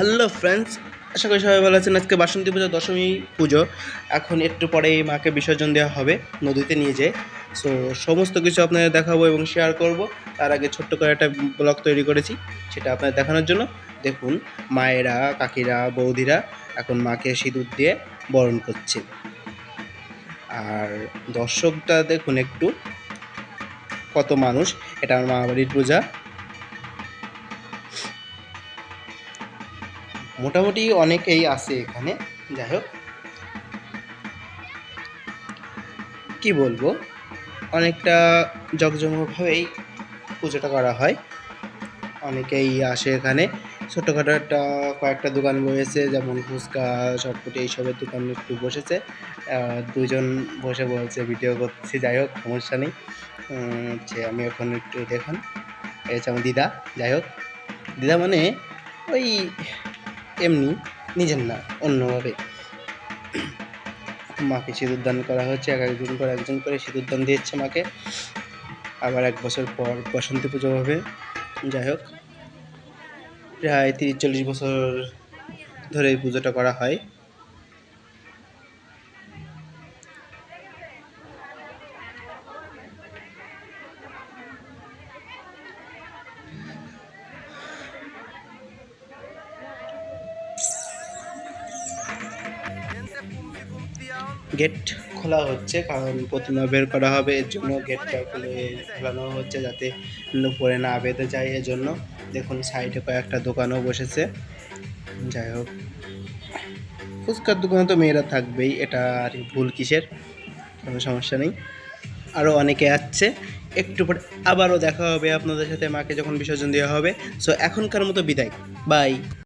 Hello friends, আশা করি সবাই ভালো আছেন। আজকে বাসন্তী পুজো, দশমী পুজো। এখন একটু পরেই মাকে বিসর্জন দেওয়া হবে নদীতে নিয়ে যেয়ে। সো সমস্ত কিছু আপনাদের দেখাবো এবং শেয়ার করব। তার আগে ছোট্ট করে একটা ব্লগ তৈরি করেছি, সেটা আপনাদের দেখানোর জন্য। দেখুন, মায়েরা, কাকিরা, বৌদিরা এখন মাকে সিঁদুর দিয়ে বরণ করছে। আর দর্শকটা দেখুন একটু, কত মানুষ। এটা আমার মা বাড়ির পূজা। মোটামুটি অনেকেই আছে এখানে। যাই হোক, কী বলবো, অনেকটা জাঁকজমকভাবেই পুজোটা করা হয়। অনেকেই আসে এখানে। ছোটোখাটো কয়েকটা দোকান বসেছে, যেমন ফুচকা, চটপটি এইসবের দোকান একটু বসেছে। দুজন বসে বলছে ভিডিও করছি, যাই হোক সমস্যা নেই। যে আমি এখন একটু দেখুন, এই হচ্ছে আমার দিদা। যাই হোক, দিদা মানে ওই এমনি, নিজের না, অন্যভাবে। মাকে সিঁদুর দান করা হচ্ছে, একজন করে সিঁদুর দান দিচ্ছে মাকে। আবার 1 বছর পর বসন্তী পুজো হবে। যাই হোক, প্রায় 30-40 বছর ধরে এই পুজোটা করা হয়। গেট খোলা হচ্ছে, কারণ প্রতিমা বের করা হবে, এর জন্য গেটটা খুলে খোলানো হচ্ছে, যাতে উপরে না বেঁধে যায়। এজন্য দেখুন সাইডে কয়েকটা দোকানও বসেছে। যাই হোক, ফুচকার দোকানে তো মেয়েরা থাকবেই, এটা আর ভুল কিসের, কোনো সমস্যা নেই। আরও অনেকে আসছে। একটু পরে আবারও দেখা হবে আপনাদের সাথে মাকে যখন বিসর্জন দেওয়া হবে। সো এখনকার মতো বিদায়, বাই।